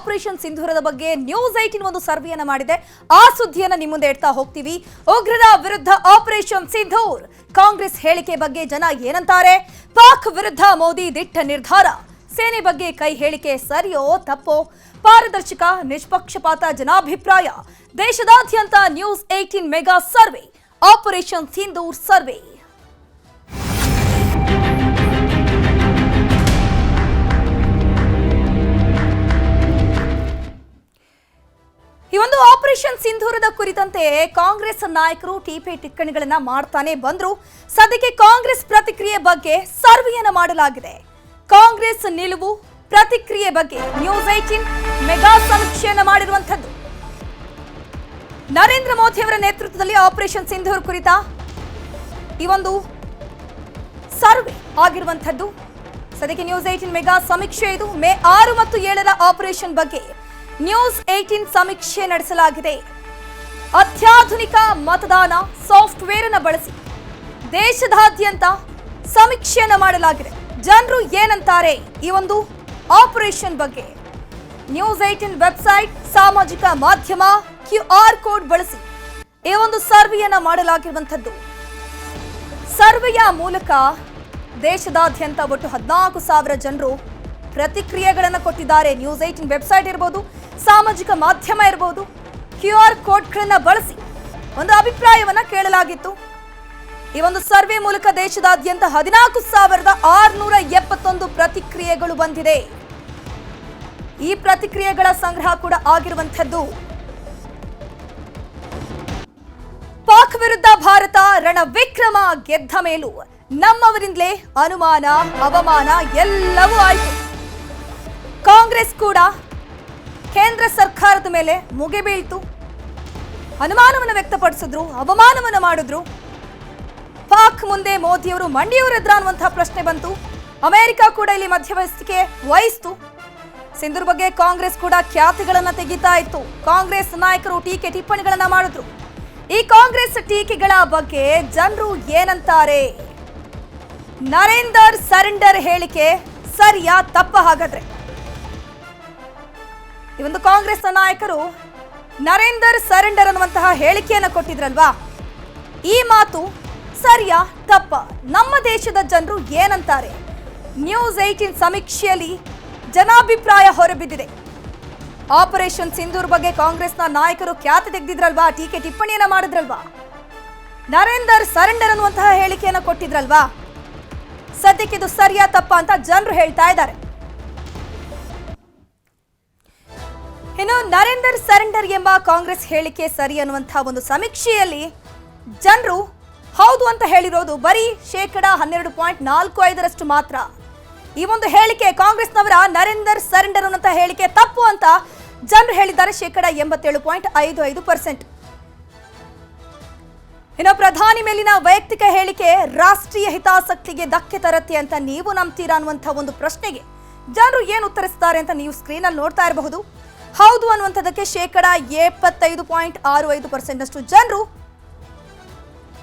Operation ಸಿಂಧೂರದ ಬಗ್ಗೆ news 18 ಒಂದು ಸರ್ವೆಯನ್ನ ಮಾಡಿದೆ. ಆ ಸುದ್ದಿಯನ್ನ ನಿಮ್ಮ ಮುಂದೆ ಇಡ್ತಾ ಹೋಗ್ತೀವಿ. ಉಗ್ರರ ವಿರುದ್ಧ ಆಪರೇಷನ್ ಸಿಂಧೂರ್, ಕಾಂಗ್ರೆಸ್ ಹೇಳಿಕೆ ಬಗ್ಗೆ ಜನ ಏನಂತಾರೆ? ಪಾಕ್ ವಿರುದ್ಧ ಮೋದಿ ದಿಟ್ಟ ನಿರ್ಧಾರ, ಸೇನೆ ಬಗ್ಗೆ ಕೈ ಹೇಳಿಕೆ ಸರಿಯೋ ತಪ್ಪೋ? ಪಾರದರ್ಶಕ ನಿಷ್ಪಕ್ಷಪಾತ ಜನಾಭಿಪ್ರಾಯ, ದೇಶದಾದ್ಯಂತ news 18 mega survey, operation Sindoor survey. ಈ ಒಂದು ಆಪರೇಷನ್ ಸಿಂಧೂರದ ಕುರಿತಂತೆ ಕಾಂಗ್ರೆಸ್ ನಾಯಕರು ಟೀಕೆ ಟಿಪ್ಪಣಿಗಳನ್ನ ಮಾಡ್ತಾನೆ ಬಂದ್ರು. ಸದ್ಯಕ್ಕೆ ಕಾಂಗ್ರೆಸ್ ಪ್ರತಿಕ್ರಿಯೆ ಬಗ್ಗೆ ಸರ್ವೆಯನ್ನ ಮಾಡಲಾಗಿದೆ. ಕಾಂಗ್ರೆಸ್ ನಿಲುವು ಪ್ರತಿಕ್ರಿಯೆ ಬಗ್ಗೆ ನ್ಯೂಸ್ 18 ಮೆಗಾ ಸಮೀಕ್ಷೆಯನ್ನ ಮಾಡಿರುವಂತದ್ದು. ನರೇಂದ್ರ ಮೋದಿ ಅವರ ನೇತೃತ್ವದಲ್ಲಿ ಆಪರೇಷನ್ ಸಿಂಧೂರ್ ಕುರಿತ ಈ ಒಂದು ಸರ್ವೆ ಆಗಿರುವಂತದ್ದು. ಸದ್ಯಕ್ಕೆ ನ್ಯೂಸ್ 18 ಮೆಗಾ ಸಮೀಕ್ಷೆ ಇದು. ಮೇ 6 ಮತ್ತು 7ರ ಆಪರೇಷನ್ ಬಗ್ಗೆ ನ್ಯೂಸ್ 18 ಸಮೀಕ್ಷೆ ನಡೆಸಲಾಗಿದೆ. ಅತ್ಯಾಧುನಿಕ ಮತದಾನ ಸಾಫ್ಟ್ವೇರ್ ಅನ್ನು ಬಳಸಿ ದೇಶದಾದ್ಯಂತ ಸಮೀಕ್ಷೆಯನ್ನ ಮಾಡಲಾಗಿದೆ. ಜನರು ಏನಂತಾರೆ ಈ ಒಂದು ಆಪರೇಷನ್ ಬಗ್ಗೆ? ನ್ಯೂಸ್ 18 ವೆಬ್ಸೈಟ್, ಸಾಮಾಜಿಕ ಮಾಧ್ಯಮ, QR ಕೋಡ್ ಬಳಸಿ ಈ ಒಂದು ಸರ್ವೆಯನ್ನ ಮಾಡಲಾಗಿರುವಂತದ್ದು. ಸರ್ವೆಯ ಮೂಲಕ ದೇಶದಾದ್ಯಂತ ಒಟ್ಟು 14,000 ಜನರು ಪ್ರತಿಕ್ರಿಯೆಗಳನ್ನು ಕೊಟ್ಟಿದ್ದಾರೆ. ನ್ಯೂಸ್ 18 ವೆಬ್ಸೈಟ್ ಇರಬಹುದು, ಸಾಮಾಜಿಕ ಮಾಧ್ಯಮ ಇರಬಹುದು, QR ಕೋಡ್ಗಳನ್ನು ಬಳಸಿ ಒಂದು ಅಭಿಪ್ರಾಯವನ್ನ ಕೇಳಲಾಗಿತ್ತು. ಈ ಒಂದು ಸರ್ವೆ ಮೂಲಕ ದೇಶದಾದ್ಯಂತ 14,671 ಪ್ರತಿಕ್ರಿಯೆಗಳು ಬಂದಿದೆ. ಈ ಪ್ರತಿಕ್ರಿಯೆಗಳ ಸಂಗ್ರಹ ಕೂಡ ಆಗಿರುವಂತದ್ದು. ಪಾಕ್ ವಿರುದ್ಧ ಭಾರತ ರಣವಿಕ್ರಮ ಗೆದ್ದ ಮೇಲೂ ನಮ್ಮವರಿಂದಲೇ ಅನುಮಾನ, ಅವಮಾನ ಎಲ್ಲವೂ ಆಯಿತು. ಕಾಂಗ್ರೆಸ್ ಕೂಡ ಕೇಂದ್ರ ಸರ್ಕಾರದ ಮೇಲೆ ಮುಗಿಬೀಳ್ತು, ಅನುಮಾನವನ್ನು ವ್ಯಕ್ತಪಡಿಸಿದ್ರು, ಅವಮಾನವನ್ನು ಮಾಡಿದ್ರು. ಪಾಕ್ ಮುಂದೆ ಮೋದಿಯವರು ಮಂಡಿಯವರೆದ್ರ ಅನ್ನುವಂತಹ ಪ್ರಶ್ನೆ ಬಂತು. ಅಮೆರಿಕ ಕೂಡ ಇಲ್ಲಿ ಮಧ್ಯವಸ್ಥಿಕೆ ವಹಿಸಿತು. ಸಿಂಧೂರ್ ಬಗ್ಗೆ ಕಾಂಗ್ರೆಸ್ ಕೂಡ ಖ್ಯಾತಿಗಳನ್ನ ತೆಗಿತಾ ಇತ್ತು. ಕಾಂಗ್ರೆಸ್ ನಾಯಕರು ಟೀಕೆ ಟಿಪ್ಪಣಿಗಳನ್ನ ಮಾಡಿದ್ರು. ಈ ಕಾಂಗ್ರೆಸ್ ಟೀಕೆಗಳ ಬಗ್ಗೆ ಜನರು ಏನಂತಾರೆ? ನರೇಂದರ್ ಸರೆಂಡರ್ ಹೇಳಿಕೆ ಸರಿಯಾ ತಪ್ಪ? ಹಾಗಾದ್ರೆ ಈ ಒಂದು ಕಾಂಗ್ರೆಸ್ ನಾಯಕರು ನರೇಂದರ್ ಸರೆಂಡರ್ ಅನ್ನುವಂತಹ ಹೇಳಿಕೆಯನ್ನು ಕೊಟ್ಟಿದ್ರಲ್ವಾ, ಈ ಮಾತು ಸರಿಯಾ ತಪ್ಪ? ನಮ್ಮ ದೇಶದ ಜನರು ಏನಂತಾರೆ? ನ್ಯೂಸ್ 18 ಸಮೀಕ್ಷೆಯಲ್ಲಿ ಜನಾಭಿಪ್ರಾಯ ಹೊರಬಿದ್ದಿದೆ. ಆಪರೇಷನ್ ಸಿಂಧೂರ್ ಬಗ್ಗೆ ಕಾಂಗ್ರೆಸ್ನ ನಾಯಕರು ಖ್ಯಾತಿ ತೆಗೆದಿದ್ರಲ್ವಾ, ಟೀಕೆ ಟಿಪ್ಪಣಿಯನ್ನ ಮಾಡಿದ್ರಲ್ವಾ, ನರೇಂದರ್ ಸರೆಂಡರ್ ಅನ್ನುವಂತಹ ಹೇಳಿಕೆಯನ್ನು ಕೊಟ್ಟಿದ್ರಲ್ವಾ, ಸದ್ಯಕ್ಕೆ ಇದು ಸರಿಯಾ ತಪ್ಪ ಅಂತ ಜನರು ಹೇಳ್ತಾ ಇದ್ದಾರೆ. ಇನ್ನು ನರೇಂದರ್ ಸರೆಂಡರ್ ಎಂಬ ಕಾಂಗ್ರೆಸ್ ಹೇಳಿಕೆ ಸರಿ ಅನ್ನುವಂತಹ ಒಂದು ಸಮೀಕ್ಷೆಯಲ್ಲಿ ಜನರು ಹೌದು ಅಂತ ಹೇಳಿರೋದು ಬರೀ 12.45% ಮಾತ್ರ. ಈ ಒಂದು ಹೇಳಿಕೆ ಕಾಂಗ್ರೆಸ್ನವರ ನರೇಂದರ್ ಸರೆಂಡರ್ ಅನ್ನುವಂತಹ ಹೇಳಿಕೆ ತಪ್ಪು ಅಂತ ಜನರು ಹೇಳಿದ್ದಾರೆ 87.55%. ಇನ್ನು ಪ್ರಧಾನಿ ಮೇಲಿನ ವೈಯಕ್ತಿಕ ಹೇಳಿಕೆ ರಾಷ್ಟ್ರೀಯ ಹಿತಾಸಕ್ತಿಗೆ ಧಕ್ಕೆ ತರತ್ತೆ ಅಂತ ನೀವು ನಂಬ್ತೀರಾ ಅನ್ನುವಂತಹ ಒಂದು ಪ್ರಶ್ನೆಗೆ ಜನರು ಏನು ಉತ್ತರಿಸ್ತಾರೆ ಅಂತ ನೀವು ಸ್ಕ್ರೀನ್ ಅಲ್ಲಿ ನೋಡ್ತಾ ಇರಬಹುದು. ಹೌದು ಅನ್ನುವಂಥದ್ದಕ್ಕೆ 75.65% ಜನರು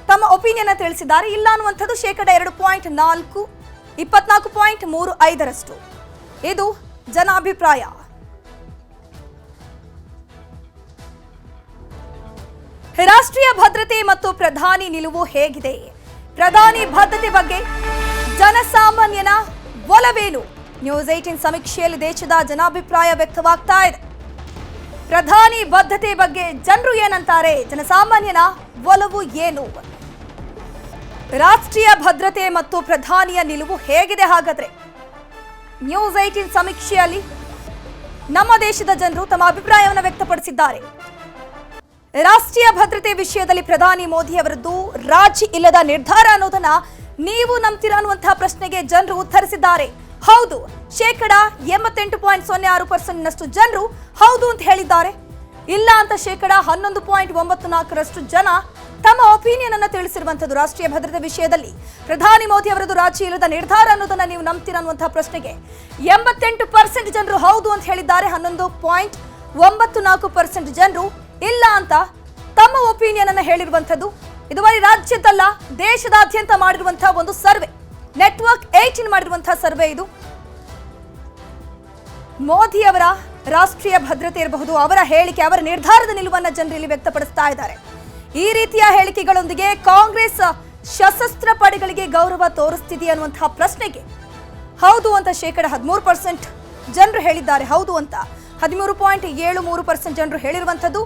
ತಮ್ಮ ಒಪಿನಿಯನ್ ತಿಳಿಸಿದ್ದಾರೆ. ಇಲ್ಲ ಅನ್ನುವಂಥದ್ದು 24.35%. ಇದು ಜನಾಭಿಪ್ರಾಯ. ರಾಷ್ಟ್ರೀಯ ಭದ್ರತೆ ಮತ್ತು ಪ್ರಧಾನಿ ನಿಲುವು ಹೇಗಿದೆ? ಪ್ರಧಾನಿ ಬದ್ಧತೆ ಬಗ್ಗೆ ಜನಸಾಮಾನ್ಯನ ಒಲವೇನು? ನ್ಯೂಸ್ 18 ಸಮೀಕ್ಷೆಯಲ್ಲಿ ದೇಶದ ಜನಾಭಿಪ್ರಾಯ ವ್ಯಕ್ತವಾಗ್ತಾ ಇದೆ. ಪ್ರಧಾನಿ ಬದ್ಧತೆ ಬಗ್ಗೆ ಜನರು ಏನಂತಾರೆ? ಜನಸಾಮಾನ್ಯನ ಒಲವು ಏನು? ರಾಷ್ಟ್ರೀಯ ಭದ್ರತೆ ಮತ್ತು ಪ್ರಧಾನಿಯ ನಿಲುವು ಹೇಗಿದೆ? ಹಾಗಾದ್ರೆ ನ್ಯೂಸ್ 18 ಸಮೀಕ್ಷೆಯಲ್ಲಿ ನಮ್ಮ ದೇಶದ ಜನರು ತಮ್ಮ ಅಭಿಪ್ರಾಯವನ್ನು ವ್ಯಕ್ತಪಡಿಸಿದ್ದಾರೆ. ರಾಷ್ಟ್ರೀಯ ಭದ್ರತೆ ವಿಷಯದಲ್ಲಿ ಪ್ರಧಾನಿ ಮೋದಿ ಅವರದ್ದು ರಾಜಿ ಇಲ್ಲದ ನಿರ್ಧಾರ ಅನ್ನೋದನ್ನ ನೀವು ನಂಬ್ತೀರಾ ಅನ್ನುವಂತಹ ಪ್ರಶ್ನೆಗೆ ಜನರು ಉತ್ತರಿಸಿದ್ದಾರೆ. ಹೌದು, 88.06% ಜನರು ಹೌದು ಅಂತ ಹೇಳಿದ್ದಾರೆ. ಇಲ್ಲ ಅಂತ 11.94% ಜನ ತಮ್ಮ ಒಪಿನಿಯನ್ ಅನ್ನು ತಿಳಿಸಿರುವಂತದ್ದು. ರಾಷ್ಟ್ರೀಯ ಭದ್ರತೆ ವಿಷಯದಲ್ಲಿ ಪ್ರಧಾನಿ ಮೋದಿ ಅವರದ್ದು ರಾಜಿ ಇಲ್ಲದ ನಿರ್ಧಾರ ಅನ್ನೋದನ್ನ ನೀವು ನಂಬ್ತೀರಾ ಅನ್ನುವಂತಹ ಪ್ರಶ್ನೆಗೆ 88% ಜನರು ಹೌದು ಅಂತ ಹೇಳಿದ್ದಾರೆ. 11.94% ಜನರು ಇಲ್ಲ ಅಂತ ತಮ್ಮ ಒಪಿನಿಯನ್ ಅನ್ನು ಹೇಳಿರುವಂತದ್ದು. ಇದು ಬರೀ ರಾಜ್ಯದಲ್ಲ, ದೇಶದಾದ್ಯಂತ ಮಾಡಿರುವಂತಹ ಒಂದು ಸರ್ವೆ. ನೆಟ್ವರ್ಕ್ 18 ಮಾಡಿರುವಂತಹ ಸರ್ವೆ ಇದು. ಮೋದಿ ಅವರ ರಾಷ್ಟ್ರೀಯ ಭದ್ರತೆ ಇರಬಹುದು, ಅವರ ಹೇಳಿಕೆ, ಅವರ ನಿರ್ಧಾರದ ನಿಲುವನ್ನು ಜನರು ಇಲ್ಲಿ ವ್ಯಕ್ತಪಡಿಸ್ತಾ ಇದ್ದಾರೆ. ಈ ರೀತಿಯ ಹೇಳಿಕೆಗಳೊಂದಿಗೆ ಕಾಂಗ್ರೆಸ್ ಸಶಸ್ತ್ರ ಪಡೆಗಳಿಗೆ ಗೌರವ ತೋರಿಸ್ತಿದೆ ಅನ್ನುವಂತಹ ಪ್ರಶ್ನೆಗೆ ಹೌದು ಅಂತ 13% ಜನರು ಹೇಳಿದ್ದಾರೆ. ಹೌದು ಅಂತ 13.73% ಜನರು ಹೇಳಿರುವಂಥದ್ದು.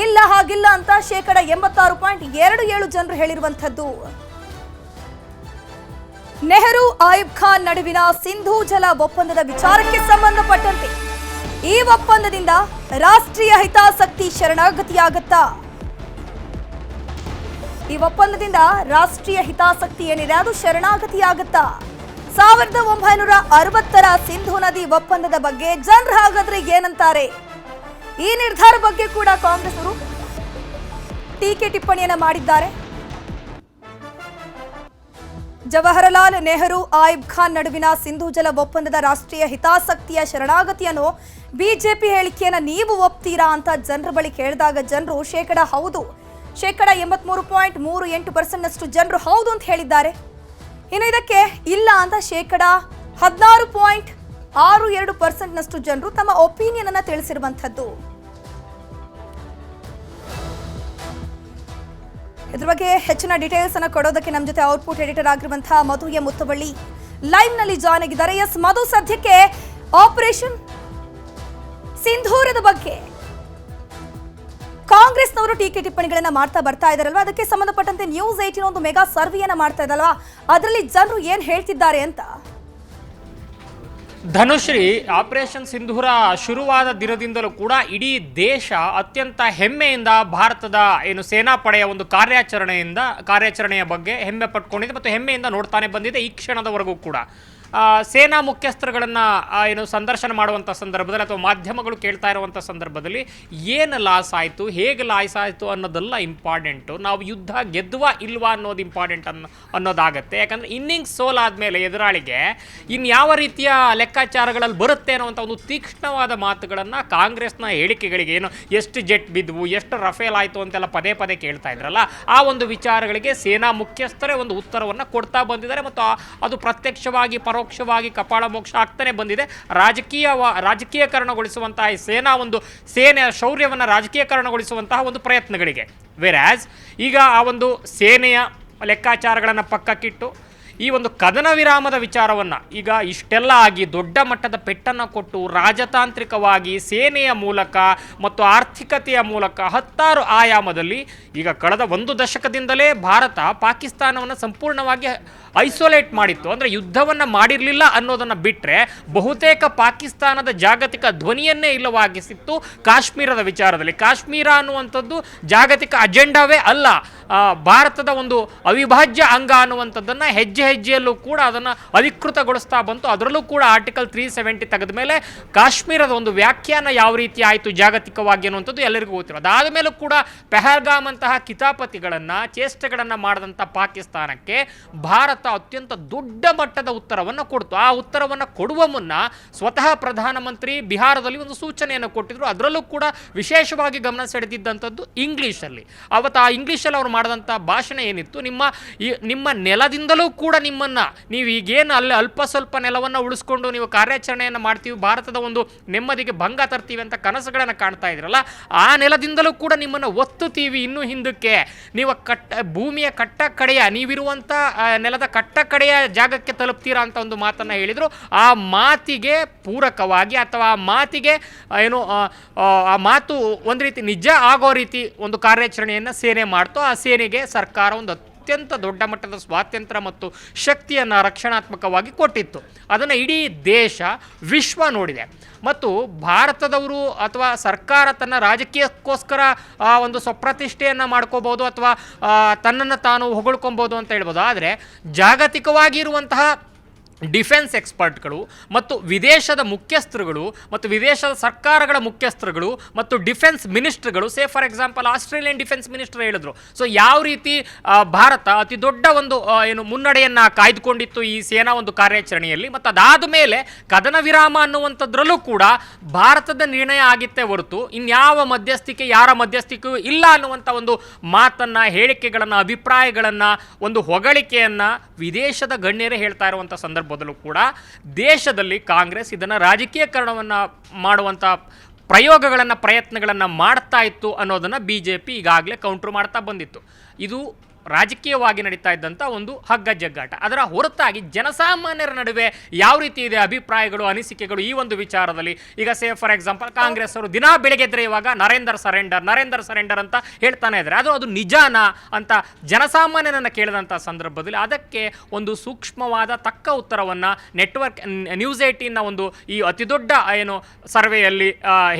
ಇಲ್ಲ ಹಾಗಿಲ್ಲ ಅಂತ 86.27% ಜನರು ಹೇಳಿರುವಂಥದ್ದು. ನೆಹರು ಆಯುಬ್ ಖಾನ್ ನಡುವಿನ ಸಿಂಧೂ ಜಲ ಒಪ್ಪಂದದ ವಿಚಾರಕ್ಕೆ ಸಂಬಂಧಪಟ್ಟಂತೆ ಈ ಒಪ್ಪಂದದಿಂದ ರಾಷ್ಟ್ರೀಯ ಹಿತಾಸಕ್ತಿ ಶರಣಾಗತಿಯಾಗತ್ತಾ? ಈ ಒಪ್ಪಂದದಿಂದ ರಾಷ್ಟ್ರೀಯ ಹಿತಾಸಕ್ತಿ ಏನಿದೆ ಅದು ಶರಣಾಗತಿಯಾಗತ್ತಾ? 1960ರ ಸಿಂಧೂ ನದಿ ಒಪ್ಪಂದದ ಬಗ್ಗೆ ಜನರು ಹಾಗಾದ್ರೆ ಏನಂತಾರೆ? ಈ ನಿರ್ಧಾರ ಬಗ್ಗೆ ಕೂಡ ಕಾಂಗ್ರೆಸ್ ಅವರು ಟೀಕೆ ಟಿಪ್ಪಣಿಯನ್ನ ಮಾಡಿದ್ದಾರೆ. ಜವಾಹರಲಾಲ್ ನೆಹರು ಆಯುಬ್ ಖಾನ್ ನಡುವಿನ ಸಿಂಧೂ ಜಲ ಒಪ್ಪಂದದ ರಾಷ್ಟ್ರೀಯ ಹಿತಾಸಕ್ತಿಯ ಶರಣಾಗತಿಯನ್ನು ಬಿಜೆಪಿ ಹೇಳಿಕೆಯನ್ನ ನೀವು ಒಪ್ತೀರಾ ಅಂತ ಜನರ ಬಳಿ ಕೇಳಿದಾಗ ಜನರು ಹೌದು 83.38% ಜನರು ಹೌದು ಅಂತ ಹೇಳಿದ್ದಾರೆ. ಇನ್ನು ಇದಕ್ಕೆ ಇಲ್ಲ ಅಂತ 16.62% ಜನರು ತಮ್ಮ ಒಪಿನಿಯನ್ ಅನ್ನ ತಿಳಿಸಿರುವಂಥದ್ದು. ಇದ್ರ ಬಗ್ಗೆ ಹೆಚ್ಚಿನ ಡೀಟೇಲ್ಸ್ ಅನ್ನ ಕೊಡೋದಕ್ಕೆ ನಮ್ಮ ಜೊತೆ ಔಟ್ಪುಟ್ ಎಡಿಟರ್ ಆಗಿರುವಂತಹ ಮಧು ಎಂ ಮುತ್ತವಳ್ಳಿ ಲೈವ್ ನಲ್ಲಿ ಜಾಯ್ನ್ ಆಗಿದ್ದಾರೆ. ಎಸ್ ಮಧು, ಸದ್ಯಕ್ಕೆ ಆಪರೇಷನ್ ಸಿಂಧೂರದ ಬಗ್ಗೆ ಕಾಂಗ್ರೆಸ್ನವರು ಟೀಕೆ ಟಿಪ್ಪಣಿಗಳನ್ನ ಮಾಡ್ತಾ ಬರ್ತಾ ಇದಾರಲ್ವಾ, ಅದಕ್ಕೆ ಸಂಬಂಧಪಟ್ಟಂತೆ ನ್ಯೂಸ್ 18 ಒಂದು ಮೆಗಾ ಸರ್ವೆಯನ್ನ ಮಾಡ್ತಾ ಇದ್ದಲ್ವಾ, ಅದರಲ್ಲಿ ಜನರು ಏನ್ ಹೇಳ್ತಿದ್ದಾರೆ ಅಂತ? ಧನುಶ್ರೀ, ಆಪರೇಷನ್ ಸಿಂಧೂರ ಶುರುವಾದ ದಿನದಿಂದಲೂ ಕೂಡ ಇಡೀ ದೇಶ ಅತ್ಯಂತ ಹೆಮ್ಮೆಯಿಂದ ಭಾರತದ ಸೇನಾಪಡೆಯ ಒಂದು ಕಾರ್ಯಾಚರಣೆಯ ಬಗ್ಗೆ ಹೆಮ್ಮೆ ಪಟ್ಕೊಂಡಿದೆ ಮತ್ತು ಹೆಮ್ಮೆಯಿಂದ ನೋಡ್ತಾನೆ ಬಂದಿದೆ ಈ ಕ್ಷಣದವರೆಗೂ ಕೂಡ. ಸೇನಾ ಮುಖ್ಯಸ್ಥರುಗಳನ್ನು ಸಂದರ್ಶನ ಮಾಡುವಂಥ ಸಂದರ್ಭದಲ್ಲಿ ಅಥವಾ ಮಾಧ್ಯಮಗಳು ಕೇಳ್ತಾ ಇರುವಂಥ ಸಂದರ್ಭದಲ್ಲಿ ಏನು ಲಾಸ್ ಆಯಿತು, ಹೇಗೆ ಲಾಸ್ ಆಯಿತು ಅನ್ನೋದೆಲ್ಲ ಇಂಪಾರ್ಟೆಂಟು. ನಾವು ಯುದ್ಧ ಗೆದ್ದುವ ಇಲ್ವಾ ಅನ್ನೋದು ಇಂಪಾರ್ಟೆಂಟ್ ಅನ್ನೋದಾಗತ್ತೆ. ಯಾಕಂದರೆ ಇನ್ನಿಂಗ್ಸ್ ಸೋಲಾದಮೇಲೆ ಎದುರಾಳಿಗೆ ಇನ್ಯಾವ ರೀತಿಯ ಲೆಕ್ಕಾಚಾರಗಳಲ್ಲಿ ಬರುತ್ತೆ ಅನ್ನೋವಂಥ ಒಂದು ತೀಕ್ಷ್ಣವಾದ ಮಾತುಗಳನ್ನು ಕಾಂಗ್ರೆಸ್ನ ಹೇಳಿಕೆಗಳಿಗೆ ಎಷ್ಟು ಜೆಟ್ ಬಿದ್ದವು, ಎಷ್ಟು ರಫೇಲ್ ಆಯಿತು ಅಂತೆಲ್ಲ ಪದೇ ಪದೇ ಕೇಳ್ತಾ ಇದ್ರಲ್ಲ, ಆ ಒಂದು ವಿಚಾರಗಳಿಗೆ ಸೇನಾ ಮುಖ್ಯಸ್ಥರೇ ಒಂದು ಉತ್ತರವನ್ನು ಕೊಡ್ತಾ ಬಂದಿದ್ದಾರೆ ಮತ್ತು ಅದು ಪ್ರತ್ಯಕ್ಷವಾಗಿ ಪರೋಕ್ಷವಾಗಿ ಕಪಾಳ ಮೋಕ್ಷ ಆಗ್ತಾನೆ ಬಂದಿದೆ. ರಾಜಕೀಯಕರಣಗೊಳಿಸುವಂತಹ ಈ ಸೇನೆಯ ಶೌರ್ಯವನ್ನು ರಾಜಕೀಯಕರಣಗೊಳಿಸುವಂತಹ ಒಂದು ಪ್ರಯತ್ನಗಳಿಗೆ. ವೆರಾಸ್ ಈಗ ಆ ಒಂದು ಸೇನೆಯ ಲೆಕ್ಕಾಚಾರಗಳನ್ನು ಪಕ್ಕಕ್ಕಿಟ್ಟು ಈ ಒಂದು ಕದನ ವಿರಾಮದ ವಿಚಾರವನ್ನು ಈಗ ಇಷ್ಟೆಲ್ಲ ಆಗಿ ದೊಡ್ಡ ಮಟ್ಟದ ಪೆಟ್ಟನ್ನು ಕೊಟ್ಟು ರಾಜತಾಂತ್ರಿಕವಾಗಿ ಸೇನೆಯ ಮೂಲಕ ಮತ್ತು ಆರ್ಥಿಕತೆಯ ಮೂಲಕ 10 ಆಯಾಮದಲ್ಲಿ ಈಗ ಕಳೆದ 1 ದಶಕದಿಂದಲೇ ಭಾರತ ಪಾಕಿಸ್ತಾನವನ್ನು ಸಂಪೂರ್ಣವಾಗಿ ಐಸೋಲೇಟ್ ಮಾಡಿತ್ತು. ಅಂದರೆ ಯುದ್ಧವನ್ನು ಮಾಡಿರಲಿಲ್ಲ ಅನ್ನೋದನ್ನು ಬಿಟ್ಟರೆ ಬಹುತೇಕ ಪಾಕಿಸ್ತಾನದ ಜಾಗತಿಕ ಧ್ವನಿಯನ್ನೇ ಇಲ್ಲವಾಗಿಸಿತ್ತು ಕಾಶ್ಮೀರದ ವಿಚಾರದಲ್ಲಿ. ಕಾಶ್ಮೀರ ಅನ್ನುವಂಥದ್ದು ಜಾಗತಿಕ ಅಜೆಂಡಾವೇ ಅಲ್ಲ, ಭಾರತದ ಒಂದು ಅವಿಭಾಜ್ಯ ಅಂಗ ಅನ್ನುವಂಥದ್ದನ್ನು ಹೆಜ್ಜೆಯಲ್ಲೂ ಕೂಡ ಅದನ್ನು ಅಧಿಕೃತಗೊಳಿಸ್ತಾ ಬಂತು. ಅದರಲ್ಲೂ ಕೂಡ ಆರ್ಟಿಕಲ್ 370 ತೆಗೆದ ಮೇಲೆ ಕಾಶ್ಮೀರದ ಒಂದು ವ್ಯಾಖ್ಯಾನ ಯಾವ ರೀತಿ ಆಯಿತು ಜಾಗತಿಕವಾಗಿ ಅನ್ನುವಂಥದ್ದು ಎಲ್ಲರಿಗೂ ಗೊತ್ತಿರೋ. ಅದಾದ ಮೇಲೂ ಕೂಡ ಪೆಹಲ್ಗಾಮ್ ಅಂತಹ ಕಿತಾಪತಿಗಳನ್ನು ಚೇಷ್ಟೆಗಳನ್ನು ಮಾಡಿದಂಥ ಪಾಕಿಸ್ತಾನಕ್ಕೆ ಭಾರತ ಅತ್ಯಂತ ದೊಡ್ಡ ಮಟ್ಟದ ಉತ್ತರವನ್ನು ಕೊಡ್ತು. ಆ ಉತ್ತರವನ್ನು ಕೊಡುವ ಮುನ್ನ ಸ್ವತಃ ಪ್ರಧಾನಮಂತ್ರಿ ಬಿಹಾರದಲ್ಲಿ ಒಂದು ಸೂಚನೆಯನ್ನು ಕೊಟ್ಟಿದ್ರು. ಅದರಲ್ಲೂ ಕೂಡ ವಿಶೇಷವಾಗಿ ಗಮನ ಸೆಳೆದಿದ್ದಂಥದ್ದು ಇಂಗ್ಲೀಷಲ್ಲಿ. ಅವತ್ತು ಆ ಇಂಗ್ಲೀಷಲ್ಲಿ ಅವರು ಮಾಡಿದಂಥ ಭಾಷಣ ಏನಿತ್ತು, ನಿಮ್ಮ ನೆಲದಿಂದಲೂ ಕೂಡ ನಿಮ್ಮನ್ನು ನೀವು ಈಗೇನು ಅಲ್ಪ ಸ್ವಲ್ಪ ನೆಲವನ್ನು ಉಳಿಸ್ಕೊಂಡು ನೀವು ಕಾರ್ಯಾಚರಣೆಯನ್ನು ಮಾಡ್ತೀವಿ, ಭಾರತದ ಒಂದು ನೆಮ್ಮದಿಗೆ ಭಂಗ ತರ್ತೀವಿ ಅಂತ ಕನಸುಗಳನ್ನು ಕಾಣ್ತಾ ಇದ್ರಲ್ಲ, ಆ ನೆಲದಿಂದಲೂ ಕೂಡ ನಿಮ್ಮನ್ನು ಒತ್ತುತ್ತೀವಿ ಇನ್ನೂ ಹಿಂದಕ್ಕೆ, ನೀವು ಭೂಮಿಯ ಕಟ್ಟ ಕಡೆಯ ನೀವಿರುವಂಥ ನೆಲದ ಕಟ್ಟ ಕಡೆಯ ಜಾಗಕ್ಕೆ ತಲುಪ್ತೀರಾ ಅಂತ ಒಂದು ಮಾತನ್ನು ಹೇಳಿದರು. ಆ ಮಾತಿಗೆ ಪೂರಕವಾಗಿ ಅಥವಾ ಆ ಮಾತಿಗೆ ಆ ಮಾತು ಒಂದು ರೀತಿ ನಿಜ ಆಗೋ ರೀತಿ ಒಂದು ಕಾರ್ಯಾಚರಣೆಯನ್ನು ಸೇನೆ ಮಾಡ್ತು. ಆ ಸೇನೆಗೆ ಸರ್ಕಾರ ಒಂದು ಅತ್ಯಂತ ದೊಡ್ಡ ಮಟ್ಟದ ಸ್ವಾತಂತ್ರ್ಯ ಮತ್ತು ಶಕ್ತಿಯನ್ನು ರಕ್ಷಣಾತ್ಮಕವಾಗಿ ಕೊಟ್ಟಿತ್ತು. ಅದನ್ನು ಇಡೀ ದೇಶ ವಿಶ್ವ ನೋಡಿದೆ. ಮತ್ತು ಭಾರತದವರು ಅಥವಾ ಸರ್ಕಾರ ತನ್ನ ರಾಜಕೀಯಕ್ಕೋಸ್ಕರ ಒಂದು ಸ್ವಪ್ರತಿಷ್ಠೆಯನ್ನು ಮಾಡ್ಕೋಬೋದು ಅಥವಾ ತನ್ನನ್ನು ತಾನು ಹೊಗಳ್ಕೊಬೋದು ಅಂತ ಹೇಳ್ಬೋದು. ಆದರೆ ಜಾಗತಿಕವಾಗಿ ಇರುವಂತಹ ಡಿಫೆನ್ಸ್ ಎಕ್ಸ್ಪರ್ಟ್ಗಳು ಮತ್ತು ವಿದೇಶದ ಮುಖ್ಯಸ್ಥರುಗಳು ಮತ್ತು ವಿದೇಶದ ಸರ್ಕಾರಗಳ ಮುಖ್ಯಸ್ಥರುಗಳು ಮತ್ತು ಡಿಫೆನ್ಸ್ ಮಿನಿಸ್ಟ್ರುಗಳು, for example Australian defence minister ಹೇಳಿದ್ರು, ಸೊ ಯಾವ ರೀತಿ ಭಾರತ ಅತಿ ದೊಡ್ಡ ಒಂದು ಮುನ್ನಡೆಯನ್ನು ಕಾಯ್ದುಕೊಂಡಿತ್ತು ಈ ಸೇನಾ ಒಂದು ಕಾರ್ಯಾಚರಣೆಯಲ್ಲಿ. ಮತ್ತು ಅದಾದ ಮೇಲೆ ಕದನ ವಿರಾಮ ಅನ್ನುವಂಥದ್ರಲ್ಲೂ ಕೂಡ ಭಾರತದ ನಿರ್ಣಯ ಆಗಿತ್ತೇ ಹೊರತು ಇನ್ಯಾವ ಮಧ್ಯಸ್ಥಿಕೆ ಯಾರ ಮಧ್ಯಸ್ಥಿಕೆಯೂ ಇಲ್ಲ ಅನ್ನುವಂಥ ಒಂದು ಮಾತನ್ನು, ಹೇಳಿಕೆಗಳನ್ನು, ಅಭಿಪ್ರಾಯಗಳನ್ನು, ಒಂದು ಹೊಗಳಿಕೆಯನ್ನು ವಿದೇಶದ ಗಣ್ಯರೇ ಹೇಳ್ತಾ ಇರುವಂಥ ಸಂದರ್ಭ ಬದಲು ಕೂಡ ದೇಶದಲ್ಲಿ ಕಾಂಗ್ರೆಸ್ ಇದನ್ನು ರಾಜಕೀಯಕರಣವನ್ನು ಮಾಡುವಂಥ ಪ್ರಯತ್ನಗಳನ್ನು ಮಾಡ್ತಾ ಇತ್ತು ಅನ್ನೋದನ್ನು BJP ಈಗಾಗಲೇ ಕೌಂಟ್ರ್ ಮಾಡ್ತಾ ಬಂದಿತ್ತು. ಇದು ರಾಜಕೀಯವಾಗಿ ನಡೀತಾ ಇದ್ದಂಥ ಒಂದು ಹಗ್ಗ ಜಗ್ಗಾಟ. ಅದರ ಹೊರತಾಗಿ ಜನಸಾಮಾನ್ಯರ ನಡುವೆ ಯಾವ ರೀತಿ ಇದೆ ಅಭಿಪ್ರಾಯಗಳು, ಅನಿಸಿಕೆಗಳು ಈ ಒಂದು ವಿಚಾರದಲ್ಲಿ? ಈಗ ಫಾರ್ ಎಕ್ಸಾಂಪಲ್ ಕಾಂಗ್ರೆಸ್ ಅವರು ದಿನಾ ಬೆಳಗ್ಗೆದ್ರೆ ಇವಾಗ ನರೇಂದರ್ ಸರೆಂಡರ್ ಅಂತ ಹೇಳ್ತಾನೆ ಇದ್ದಾರೆ. ಅದು ನಿಜಾನಾ ಅಂತ ಜನಸಾಮಾನ್ಯರನ್ನು ಕೇಳಿದಂಥ ಸಂದರ್ಭದಲ್ಲಿ ಅದಕ್ಕೆ ಒಂದು ಸೂಕ್ಷ್ಮವಾದ ತಕ್ಕ ಉತ್ತರವನ್ನು ನ್ಯೂಸ್ 18ನ ಒಂದು ಈ ಅತಿದೊಡ್ಡ ಏನು ಸರ್ವೆಯಲ್ಲಿ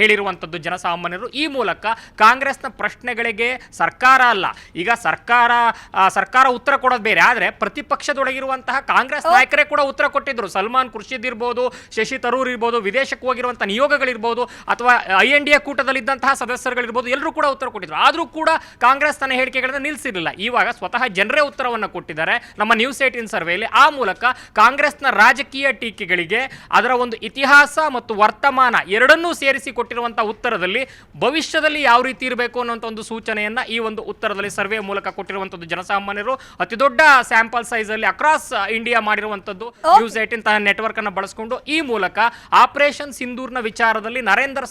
ಹೇಳಿರುವಂಥದ್ದು ಜನಸಾಮಾನ್ಯರು. ಈ ಮೂಲಕ ಕಾಂಗ್ರೆಸ್ನ ಪ್ರಶ್ನೆಗಳಿಗೆ ಸರ್ಕಾರ ಅಲ್ಲ, ಈಗ ಸರ್ಕಾರ ಉತ್ತರ ಕೊಡೋದು ಬೇರೆ, ಆದರೆ ಪ್ರತಿಪಕ್ಷದೊಳಗಿರುವಂತಹ ಕಾಂಗ್ರೆಸ್ ನಾಯಕರೇ ಕೂಡ ಉತ್ತರ ಕೊಟ್ಟಿದ್ರು. ಸಲ್ಮಾನ್ ಖುರ್ಷಿದ್ ಇರ್ಬೋದು, ಶಶಿ ತರೂರ್ ಇರ್ಬೋದು, ವಿದೇಶಕ್ಕೆ ಹೋಗಿರುವಂತಹ ನಿಯೋಗಗಳಿರ್ಬೋದು, ಅಥವಾ INDA ಕೂಟದಲ್ಲಿದ್ದಂತಹ ಸದಸ್ಯರುಗಳಿರ್ಬೋದು, ಎಲ್ಲರೂ ಕೂಡ ಉತ್ತರ ಕೊಟ್ಟಿದ್ರು. ಆದರೂ ಕೂಡ ಕಾಂಗ್ರೆಸ್ ತನ್ನ ಹೇಳಿಕೆಗಳನ್ನು ನಿಲ್ಲಿಸಿರಲಿಲ್ಲ. ಇವಾಗ ಸ್ವತಃ ಜನರೇ ಉತ್ತರವನ್ನು ಕೊಟ್ಟಿದ್ದಾರೆ ನಮ್ಮ ನ್ಯೂಸ್ 18 ಸರ್ವೆಯಲ್ಲಿ. ಆ ಮೂಲಕ ಕಾಂಗ್ರೆಸ್ನ ರಾಜಕೀಯ ಟೀಕೆಗಳಿಗೆ ಅದರ ಒಂದು ಇತಿಹಾಸ ಮತ್ತು ವರ್ತಮಾನ ಎರಡನ್ನೂ ಸೇರಿಸಿ ಕೊಟ್ಟಿರುವಂತಹ ಉತ್ತರದಲ್ಲಿ ಭವಿಷ್ಯದಲ್ಲಿ ಯಾವ ರೀತಿ ಇರಬೇಕು ಅನ್ನುವಂಥ ಒಂದು ಸೂಚನೆಯನ್ನ ಈ ಒಂದು ಉತ್ತರದಲ್ಲಿ ಸರ್ವೆ ಮೂಲಕ ಕೊಟ್ಟಿರುವಂತದ್ದು ಜನಸಾಮಾನ್ಯರು. ಅತಿ ದೊಡ್ಡ ಸ್ಯಾಂಪಲ್ ಸೈಜ್ ಅಲ್ಲಿ ಅಕ್ರಾಸ್ ಇಂಡಿಯಾ ಮಾಡಿರುವಂತದ್ದು ನ್ಯೂಸ್ 18 ತನ್ನ ನೆಟ್ವರ್ಕ್ ಅನ್ನು ಬಳಸಿಕೊಂಡು ಈ ಮೂಲಕ ಆಪರೇಷನ್ ಸಿಂಧೂರ್ನ ವಿಚಾರದಲ್ಲಿ ನರೇಂದರ್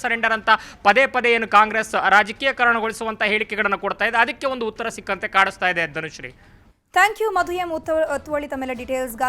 ಸರೆಂಡರ್ ಅಂತ ಪದೇ ಏನು ಕಾಂಗ್ರೆಸ್ ರಾಜಕೀಯಕರಣಗೊಳಿಸುವಂತ ಹೇಳಿಕೆಗಳನ್ನು ಕೊಡ್ತಾ ಇದೆ, ಅದಕ್ಕೆ ಒಂದು ಉತ್ತರ ಸಿಕ್ಕಂತೆ ಕಾಣಿಸ್ತಾ ಇದೆ Dhanushree. Thank you Madhu M Uttavali ತಮ್ಮೆಲ್ಲ ಡೀಟೇಲ್ಸ್ಗಾಗಿ.